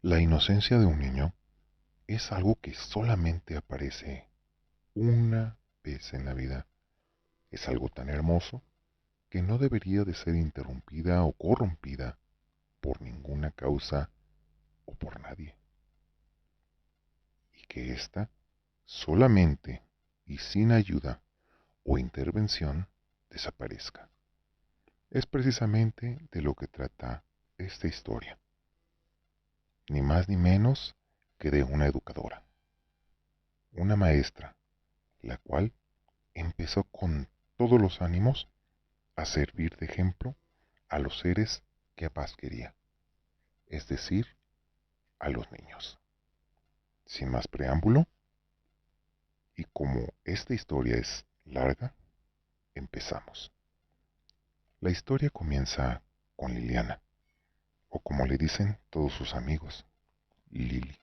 La inocencia de un niño es algo que solamente aparece una vez en la vida. Es algo tan hermoso que no debería de ser interrumpida o corrompida por ninguna causa o por nadie. Y que ésta solamente y sin ayuda o intervención desaparezca. Es precisamente de lo que trata esta historia. Ni más ni menos que de una educadora, una maestra, la cual empezó con todos los ánimos a servir de ejemplo a los seres que más quería, es decir, a los niños. Sin más preámbulo, y como esta historia es larga, empezamos. La historia comienza con Liliana, o como le dicen todos sus amigos, Lili.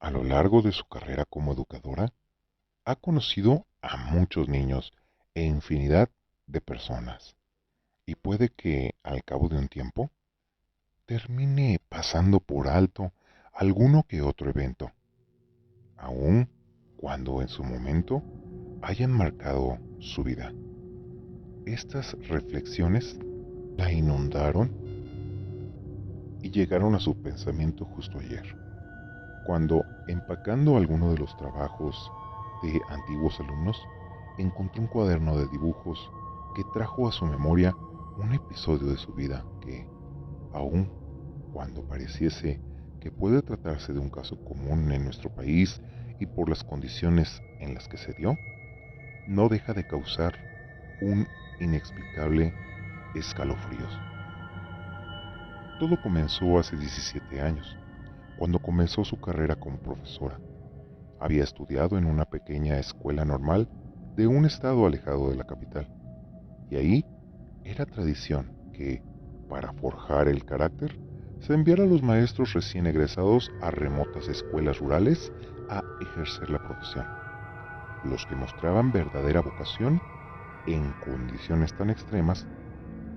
A lo largo de su carrera como educadora, ha conocido a muchos niños e infinidad de personas, y puede que al cabo de un tiempo termine pasando por alto alguno que otro evento, aun cuando en su momento hayan marcado su vida. Estas reflexiones la inundaron y llegaron a su pensamiento justo ayer, cuando, empacando alguno de los trabajos de antiguos alumnos, encontró un cuaderno de dibujos que trajo a su memoria un episodio de su vida que, aun cuando pareciese que puede tratarse de un caso común en nuestro país y por las condiciones en las que se dio, no deja de causar un inexplicable escalofríos. Todo comenzó hace 17 años, cuando comenzó su carrera como profesora. Había estudiado en una pequeña escuela normal de un estado alejado de la capital, y ahí era tradición que, para forjar el carácter, se enviara a los maestros recién egresados a remotas escuelas rurales a ejercer la profesión. Los que mostraban verdadera vocación en condiciones tan extremas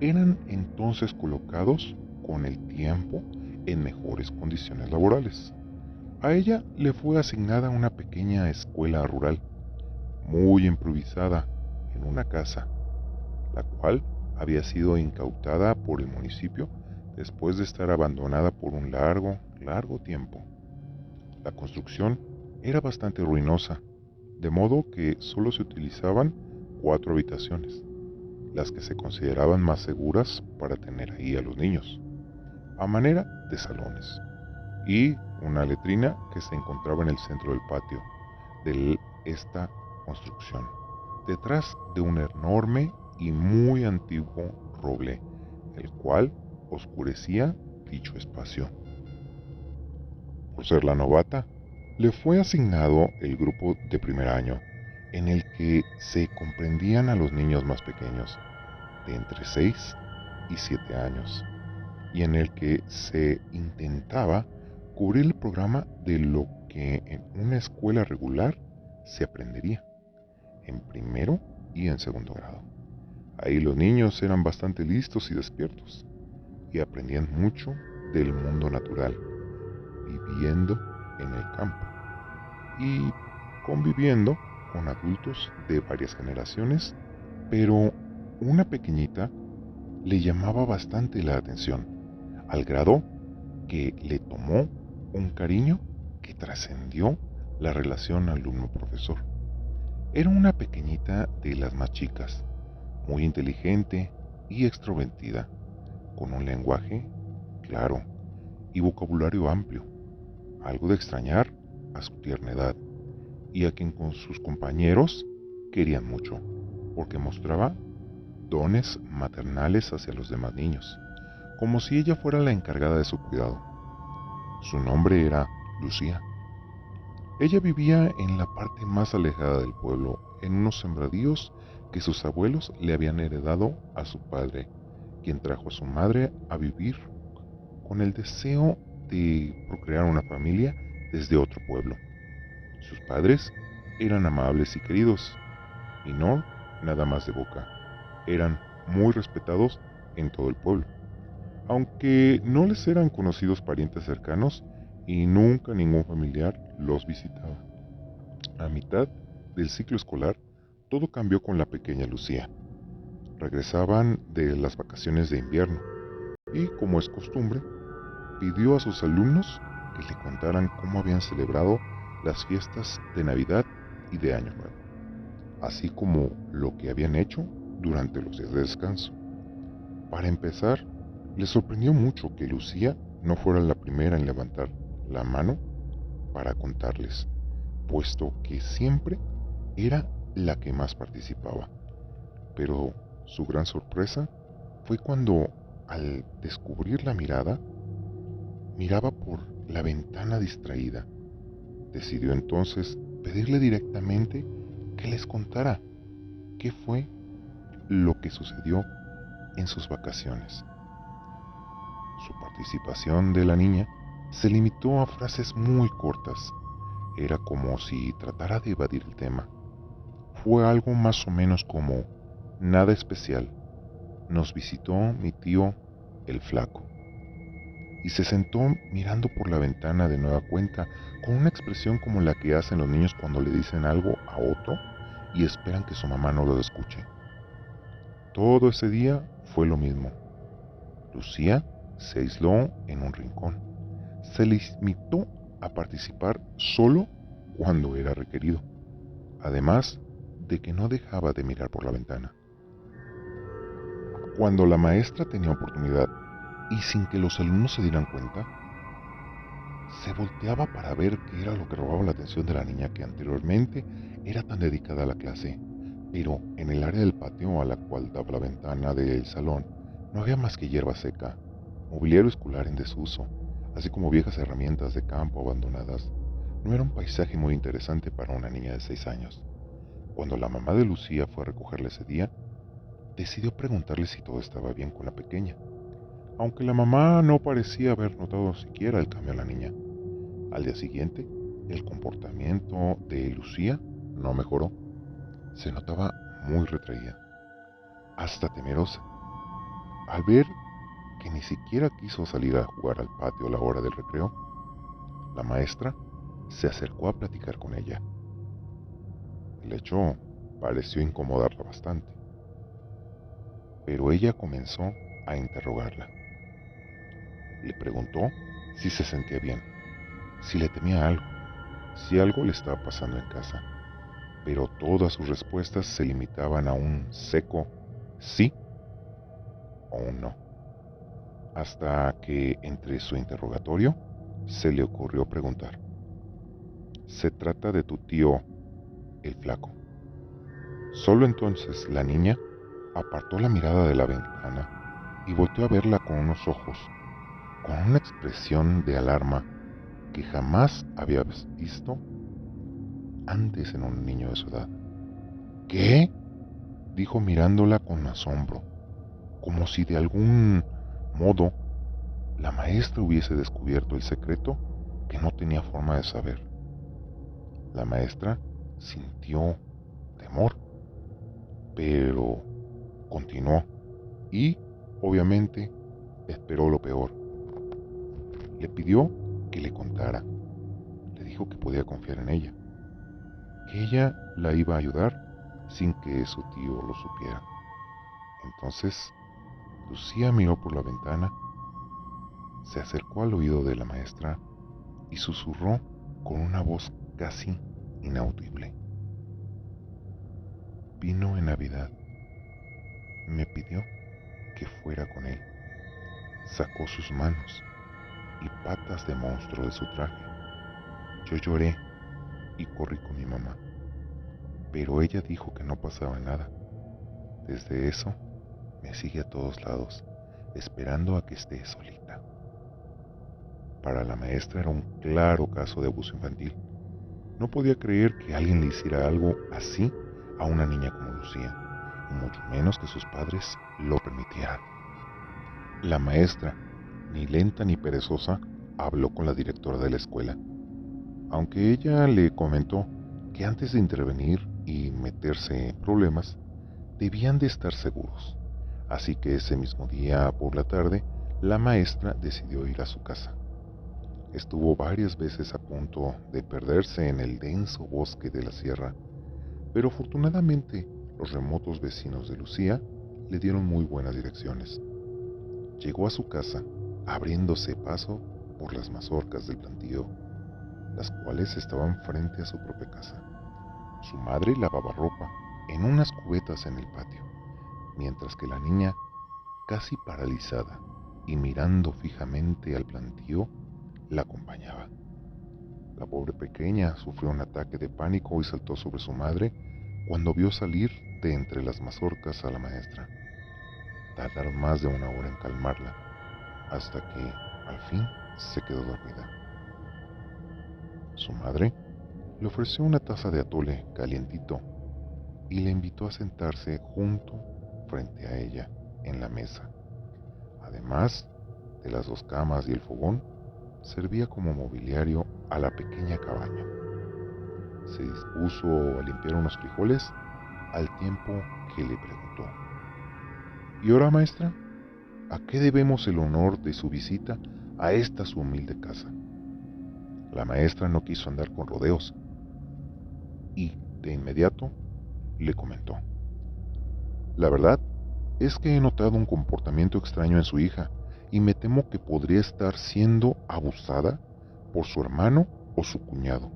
eran entonces colocados con el tiempo en mejores condiciones laborales. A ella le fue asignada una pequeña escuela rural, muy improvisada, en una casa, la cual había sido incautada por el municipio después de estar abandonada por un largo tiempo. La construcción era bastante ruinosa, de modo que solo se utilizaban 4 habitaciones, las que se consideraban más seguras para tener ahí a los niños, a manera de salones, y una letrina que se encontraba en el centro del patio de esta construcción, detrás de un enorme y muy antiguo roble, el cual oscurecía dicho espacio. Por ser la novata, le fue asignado el grupo de primer año, en el que se comprendían a los niños más pequeños, de entre 6 y 7 años, y en el que se intentaba cubrir el programa de lo que en una escuela regular se aprendería, en primero y en segundo grado. Ahí los niños eran bastante listos y despiertos, y aprendían mucho del mundo natural, viviendo en el campo y conviviendo con adultos de varias generaciones, pero una pequeñita le llamaba bastante la atención, al grado que le tomó un cariño que trascendió la relación alumno-profesor. Era una pequeñita de las más chicas, muy inteligente y extrovertida, con un lenguaje claro y vocabulario amplio, algo de extrañar a su tierna edad, y a quien con sus compañeros querían mucho, porque mostraba dones maternales hacia los demás niños, como si ella fuera la encargada de su cuidado. Su nombre era Lucía. Ella vivía en la parte más alejada del pueblo, en unos sembradíos que sus abuelos le habían heredado a su padre, quien trajo a su madre a vivir con el deseo de procrear una familia desde otro pueblo. Sus padres eran amables y queridos, y no nada más de boca. Eran muy respetados en todo el pueblo. aunque no les eran conocidos parientes cercanos y nunca ningún familiar los visitaba. A mitad del ciclo escolar, todo cambió con la pequeña Lucía. Regresaban de las vacaciones de invierno y, como es costumbre, pidió a sus alumnos que le contaran cómo habían celebrado las fiestas de Navidad y de Año Nuevo, así como lo que habían hecho durante los días de descanso. Para empezar, les sorprendió mucho que Lucía no fuera la primera en levantar la mano para contarles, puesto que siempre era la que más participaba. Pero su gran sorpresa fue cuando, al descubrir la mirada, miraba por la ventana distraída. Decidió entonces pedirle directamente que les contara qué fue lo que sucedió en sus vacaciones. Su participación de la niña se limitó a frases muy cortas. Era como si tratara de evadir el tema. Fue algo más o menos como: nada especial. Nos visitó mi tío el flaco. Y se sentó mirando por la ventana de nueva cuenta, con una expresión como la que hacen los niños cuando le dicen algo a otro y esperan que su mamá no lo escuche. Todo ese día fue lo mismo. Lucía se aisló en un rincón. Se limitó a participar solo cuando era requerido, además de que no dejaba de mirar por la ventana. Cuando la maestra tenía oportunidad y sin que los alumnos se dieran cuenta, se volteaba para ver qué era lo que robaba la atención de la niña que anteriormente era tan dedicada a la clase. Pero en el área del patio a la cual daba la ventana del salón no había más que hierba seca, mobiliario escolar en desuso, así como viejas herramientas de campo abandonadas. No era un paisaje muy interesante para una niña de 6 años. Cuando la mamá de Lucía fue a recogerla ese día, decidió preguntarle si todo estaba bien con la pequeña, aunque la mamá no parecía haber notado siquiera el cambio en la niña. Al día siguiente, el comportamiento de Lucía no mejoró. Se notaba muy retraída, hasta temerosa. Al ver que ni siquiera quiso salir a jugar al patio a la hora del recreo, la maestra se acercó a platicar con ella. El hecho pareció incomodarla bastante, pero ella comenzó a interrogarla. Le preguntó si se sentía bien, si le temía algo, si algo le estaba pasando en casa, pero todas sus respuestas se limitaban a un seco sí o un no, hasta que entre su interrogatorio se le ocurrió preguntar: ¿se trata de tu tío el flaco? Solo entonces la niña apartó la mirada de la ventana y volteó a verla con unos ojos, con una expresión de alarma que jamás había visto antes en un niño de su edad. ¿Qué?, dijo mirándola con asombro, como si de algún modo la maestra hubiese descubierto el secreto que no tenía forma de saber. La maestra sintió temor, pero continuó y, obviamente, esperó lo peor. Le pidió que le contara. Le dijo que podía confiar en ella, que ella la iba a ayudar sin que su tío lo supiera. Entonces, Lucía miró por la ventana, se acercó al oído de la maestra y susurró con una voz casi inaudible: vino en Navidad, me pidió que fuera con él. Sacó sus manos y patas de monstruo de su traje. Yo lloré y corrí con mi mamá, pero ella dijo que no pasaba nada. Desde eso, me sigue a todos lados, esperando a que esté solita. Para la maestra era un claro caso de abuso infantil. No podía creer que alguien le hiciera algo así a una niña como Lucía, y mucho menos que sus padres lo permitieran. La maestra, ni lenta ni perezosa, habló con la directora de la escuela, aunque ella le comentó que antes de intervenir y meterse en problemas, debían de estar seguros. Así que ese mismo día por la tarde, la maestra decidió ir a su casa. Estuvo varias veces a punto de perderse en el denso bosque de la sierra, pero afortunadamente los remotos vecinos de Lucía le dieron muy buenas direcciones. Llegó a su casa abriéndose paso por las mazorcas del plantío, las cuales estaban frente a su propia casa. Su madre lavaba ropa en unas cubetas en el patio, mientras que la niña, casi paralizada y mirando fijamente al plantío, la acompañaba. La pobre pequeña sufrió un ataque de pánico y saltó sobre su madre cuando vio salir de entre las mazorcas a la maestra. Tardaron más de una hora en calmarla, hasta que, al fin, se quedó dormida. Su madre le ofreció una taza de atole calientito y le invitó a sentarse junto frente a ella en la mesa. Además de las dos camas y el fogón, servía como mobiliario a la pequeña cabaña. Se dispuso a limpiar unos frijoles al tiempo que le preguntó: ¿Y ahora, maestra? ¿A qué debemos el honor de su visita a esta su humilde casa? La maestra no quiso andar con rodeos y, de inmediato, le comentó: La verdad es que he notado un comportamiento extraño en su hija y me temo que podría estar siendo abusada por su hermano o su cuñado.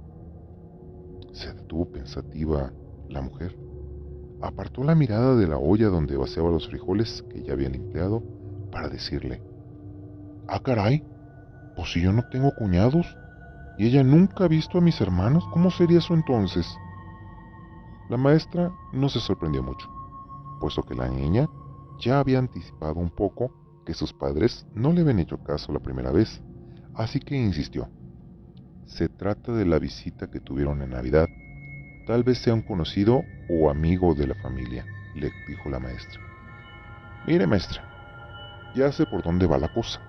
Se detuvo pensativa la mujer. Apartó la mirada de la olla donde vaciaba los frijoles que ya había limpiado para decirle: Ah, caray, pues si yo no tengo cuñados y ella nunca ha visto a mis hermanos, ¿cómo sería eso entonces? La maestra no se sorprendió mucho, puesto que la niña ya había anticipado un poco que sus padres no le habían hecho caso la primera vez, así que insistió: Se trata de la visita que tuvieron en Navidad. Tal vez sea un conocido o amigo de la familia, le dijo la maestra. Mire, maestra, ya sé por dónde va la cosa.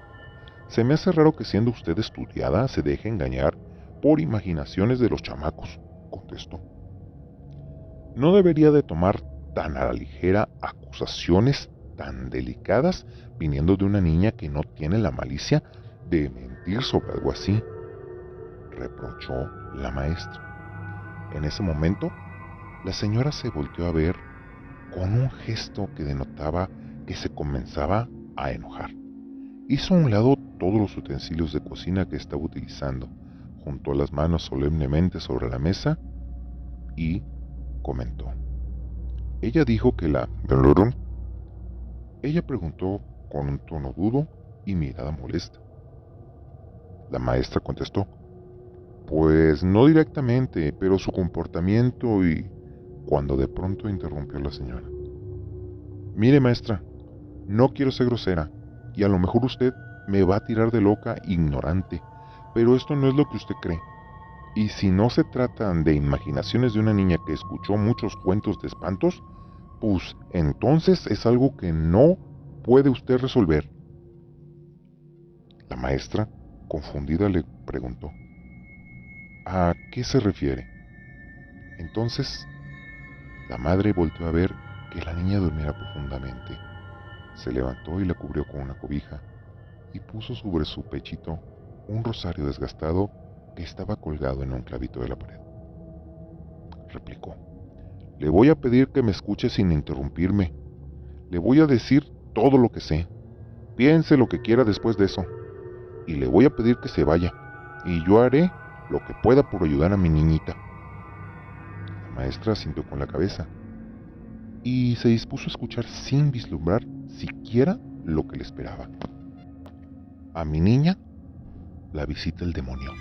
Se me hace raro que siendo usted estudiada se deje engañar por imaginaciones de los chamacos, contestó. No debería de tomar tan a la ligera acusaciones tan delicadas viniendo de una niña que no tiene la malicia de mentir sobre algo así, reprochó la maestra. En ese momento, la señora se volteó a ver con un gesto que denotaba que se comenzaba a enojar. Hizo a un lado todos los utensilios de cocina que estaba utilizando, juntó las manos solemnemente sobre la mesa y comentó. Ella dijo que la... ¿Valoraron? Ella preguntó con un tono duro y mirada molesta. La maestra contestó: Pues no directamente, pero su comportamiento y... Cuando de pronto interrumpió la señora. Mire, maestra, no quiero ser grosera, y a lo mejor usted me va a tirar de loca ignorante, pero esto no es lo que usted cree. Y si no se tratan de imaginaciones de una niña que escuchó muchos cuentos de espantos, pues entonces es algo que no puede usted resolver. La maestra, confundida, le preguntó: ¿A qué se refiere? Entonces, la madre volteó a ver que la niña durmiera profundamente. Se levantó y la cubrió con una cobija y puso sobre su pechito un rosario desgastado que estaba colgado en un clavito de la pared. Replicó: Le voy a pedir que me escuche sin interrumpirme. Le voy a decir todo lo que sé. Piense lo que quiera después de eso. Y le voy a pedir que se vaya. Y yo haré lo que pueda por ayudar a mi niñita. La maestra asintió con la cabeza y se dispuso a escuchar sin vislumbrar siquiera lo que le esperaba. A mi niña la visita el demonio.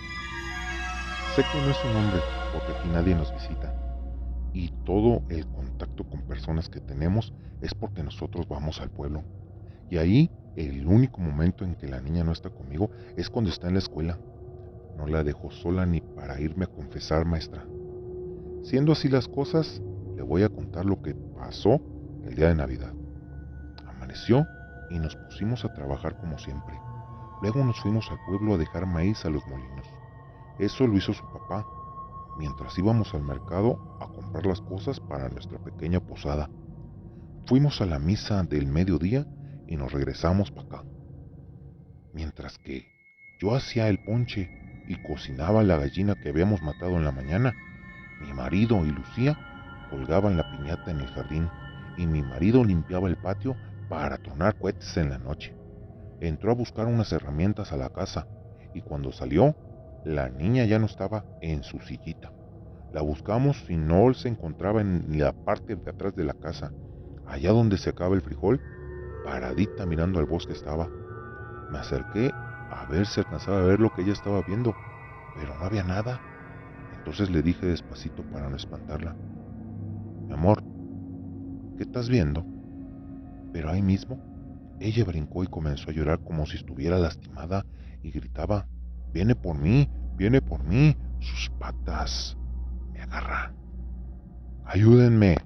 Sé que no es su nombre, porque aquí nadie nos visita. Y todo el contacto con personas que tenemos es porque nosotros vamos al pueblo. Y ahí, el único momento en que la niña no está conmigo es cuando está en la escuela. No la dejo sola ni para irme a confesar, maestra. Siendo así las cosas, le voy a contar lo que pasó el día de Navidad. Amaneció y nos pusimos a trabajar como siempre. Luego nos fuimos al pueblo a dejar maíz a los molinos. Eso lo hizo su papá, mientras íbamos al mercado a comprar las cosas para nuestra pequeña posada. Fuimos a la misa del mediodía y nos regresamos para acá. Mientras que yo hacía el ponche y cocinaba la gallina que habíamos matado en la mañana, mi marido y Lucía colgaban la piñata en el jardín y mi marido limpiaba el patio para tronar cohetes en la noche. Entró a buscar unas herramientas a la casa y cuando salió, la niña ya no estaba en su sillita. La buscamos y no se encontraba en la parte de atrás de la casa, allá donde se acaba el frijol, paradita mirando al bosque estaba. Me acerqué a ver si alcanzaba a ver lo que ella estaba viendo, pero no había nada. Entonces le dije despacito para no espantarla: mi amor, ¿qué estás viendo? Pero ahí mismo, ella brincó y comenzó a llorar como si estuviera lastimada y gritaba: viene por mí, sus patas me agarran, ayúdenme.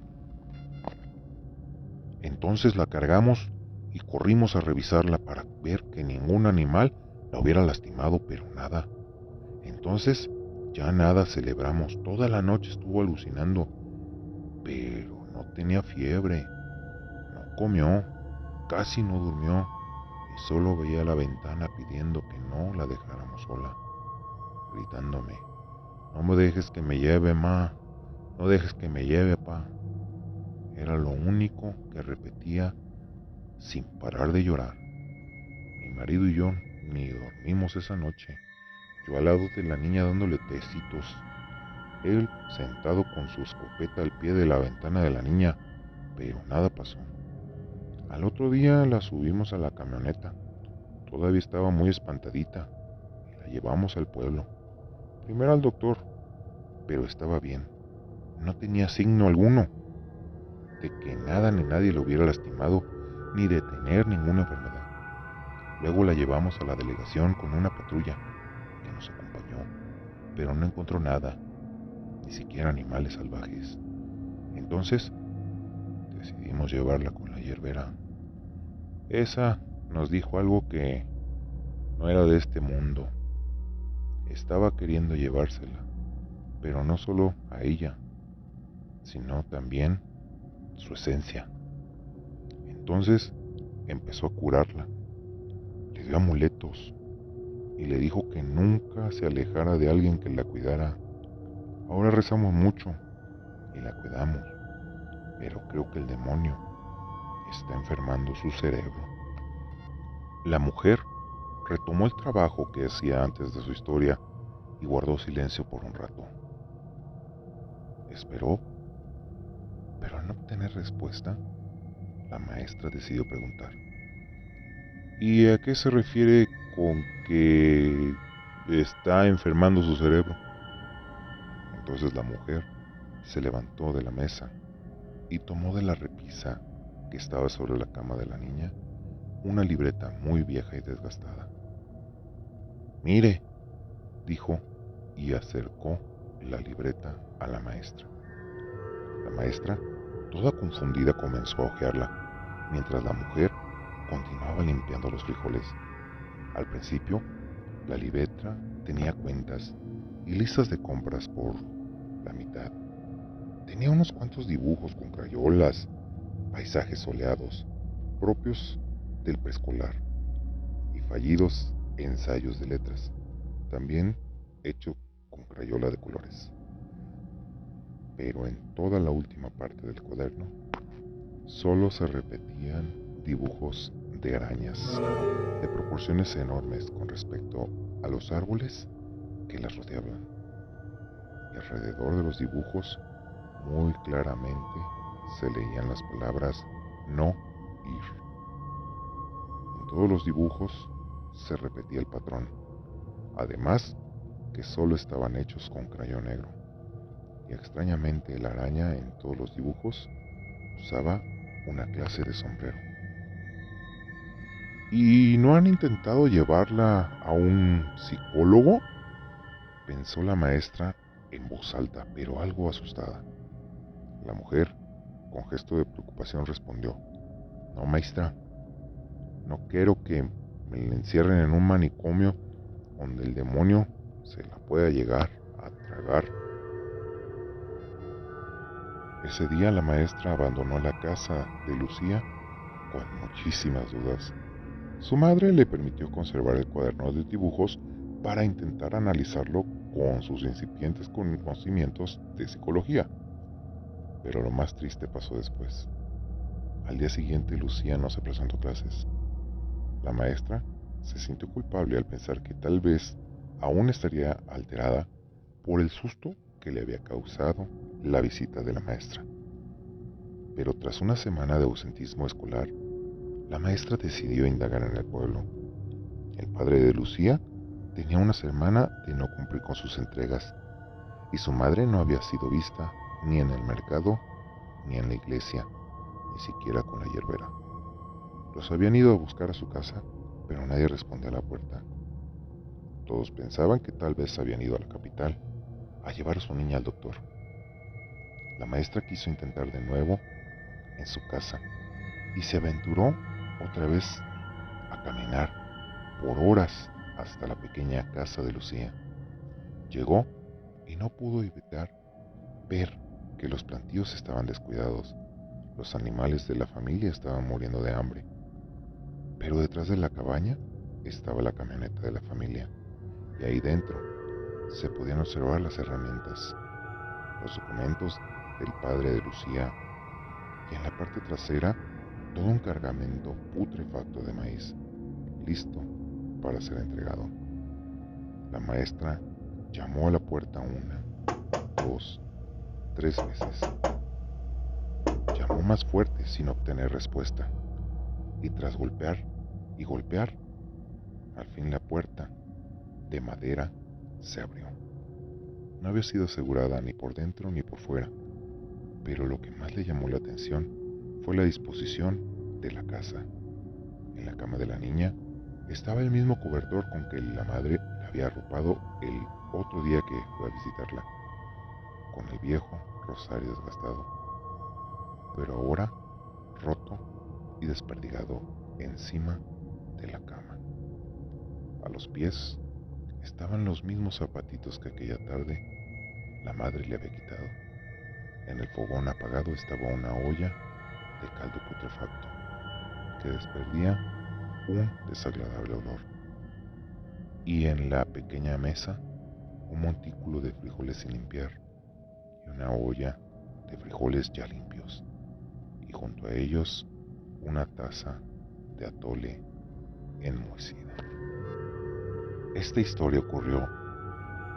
Entonces la cargamos y corrimos a revisarla para ver que ningún animal la hubiera lastimado, pero nada. Entonces ya nada celebramos, toda la noche estuvo alucinando, pero no tenía fiebre, no comió, casi no durmió y solo veía la ventana pidiendo que no la dejáramos sola, gritándome: no me dejes que me lleve, ma, no dejes que me lleve, pa. Era lo único que repetía sin parar de llorar. Mi marido y yo ni dormimos esa noche, yo al lado de la niña dándole tecitos, él sentado con su escopeta al pie de la ventana de la niña, pero nada pasó. Al otro día la subimos a la camioneta, todavía estaba muy espantadita, y la llevamos al pueblo. Primero al doctor, pero estaba bien, no tenía signo alguno de que nada ni nadie lo hubiera lastimado, ni de tener ninguna enfermedad. Luego la llevamos a la delegación con una patrulla que nos acompañó, pero no encontró nada, ni siquiera animales salvajes. Entonces decidimos llevarla con la hierbera. Esa nos dijo algo que no era de este mundo. Estaba queriendo llevársela, pero no solo a ella, sino también su esencia. Entonces empezó a curarla, le dio amuletos y le dijo que nunca se alejara de alguien que la cuidara. Ahora rezamos mucho y la cuidamos, pero creo que el demonio está enfermando su cerebro. La mujer retomó el trabajo que hacía antes de su historia y guardó silencio por un rato. Esperó, pero al no obtener respuesta, la maestra decidió preguntar: ¿y a qué se refiere con que está enfermando su cerebro? Entonces la mujer se levantó de la mesa y tomó de la repisa que estaba sobre la cama de la niña una libreta muy vieja y desgastada. Mire, dijo, y acercó la libreta a la maestra. La maestra, toda confundida, comenzó a hojearla, mientras la mujer continuaba limpiando los frijoles. Al principio, la libreta tenía cuentas y listas de compras por la mitad. Tenía unos cuantos dibujos con crayolas, paisajes soleados, propios del preescolar, y fallidos ensayos de letras, también hecho con crayola de colores. Pero en toda la última parte del cuaderno solo se repetían dibujos de arañas de proporciones enormes con respecto a los árboles que las rodeaban. Y alrededor de los dibujos, muy claramente, se leían las palabras no ir. En todos los dibujos se repetía el patrón, además que solo estaban hechos con crayón negro. Y extrañamente la araña en todos los dibujos usaba una clase de sombrero. ¿Y no han intentado llevarla a un psicólogo?, pensó la maestra en voz alta, pero algo asustada. La mujer, con gesto de preocupación, respondió: no, maestra, no quiero que me la encierren en un manicomio donde el demonio se la pueda llegar a tragar. Ese día la maestra abandonó la casa de Lucía con muchísimas dudas. Su madre le permitió conservar el cuaderno de dibujos para intentar analizarlo con sus incipientes conocimientos de psicología. Pero lo más triste pasó después. Al día siguiente Lucía no se presentó a clases. La maestra se sintió culpable al pensar que tal vez aún estaría alterada por el susto que le había causado la visita de la maestra. Pero tras una semana de ausentismo escolar, la maestra decidió indagar en el pueblo. El padre de Lucía tenía una semana de no cumplir con sus entregas y su madre no había sido vista ni en el mercado ni en la iglesia, ni siquiera con la hierbera. Los habían ido a buscar a su casa, pero nadie respondía a la puerta. Todos pensaban que tal vez habían ido a la capital a llevar a su niña al doctor. La maestra quiso intentar de nuevo en su casa y se aventuró otra vez a caminar por horas hasta la pequeña casa de Lucía. Llegó y no pudo evitar ver que los plantíos estaban descuidados. Los animales de la familia estaban muriendo de hambre. Pero detrás de la cabaña estaba la camioneta de la familia y ahí dentro se podían observar las herramientas, los documentos del padre de Lucía y en la parte trasera todo un cargamento putrefacto de maíz, listo para ser entregado. La maestra llamó a la puerta 1, 2, 3 veces. Llamó más fuerte sin obtener respuesta y tras golpear y golpear, al fin la puerta de madera se abrió. No había sido asegurada ni por dentro ni por fuera, pero lo que más le llamó la atención fue la disposición de la casa. En la cama de la niña estaba el mismo cobertor con que la madre la había arropado el otro día que fue a visitarla, con el viejo rosario desgastado, pero ahora roto y desperdigado encima de la cama. A los pies estaban los mismos zapatitos que aquella tarde la madre le había quitado. En el fogón apagado estaba una olla de caldo putrefacto que despedía un desagradable olor. Y en la pequeña mesa un montículo de frijoles sin limpiar y una olla de frijoles ya limpios. Y junto a ellos una taza de atole enmohecida. Esta historia ocurrió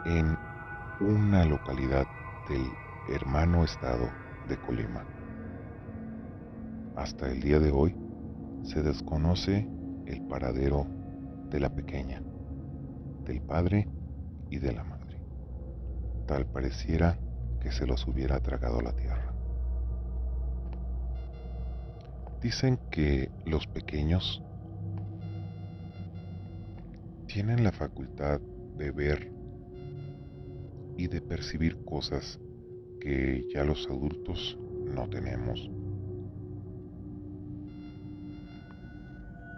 en una localidad del hermano estado de Colima. Hasta el día de hoy se desconoce el paradero de la pequeña, del padre y de la madre. Tal pareciera que se los hubiera tragado la tierra. Dicen que los pequeños tienen la facultad de ver y de percibir cosas que ya los adultos no tenemos.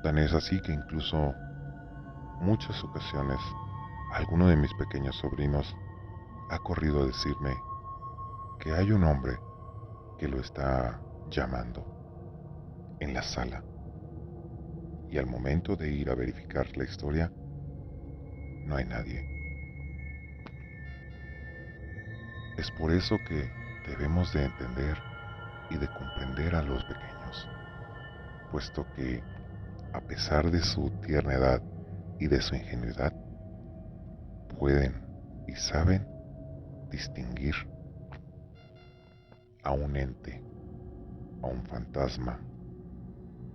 Tan es así que incluso muchas ocasiones alguno de mis pequeños sobrinos ha corrido a decirme que hay un hombre que lo está llamando en la sala. Y al momento de ir a verificar la historia, no hay nadie. Es por eso que debemos de entender y de comprender a los pequeños, puesto que, a pesar de su tierna edad y de su ingenuidad, pueden y saben distinguir a un ente, a un fantasma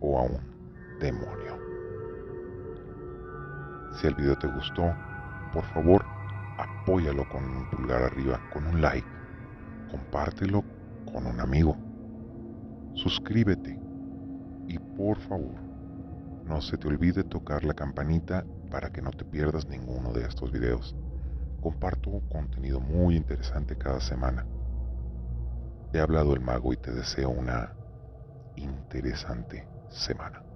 o a un demonio. Si el video te gustó, por favor, apóyalo con un pulgar arriba, con un like, compártelo con un amigo, suscríbete y por favor, no se te olvide tocar la campanita para que no te pierdas ninguno de estos videos. Comparto contenido muy interesante cada semana. He hablado el mago y te deseo una interesante semana.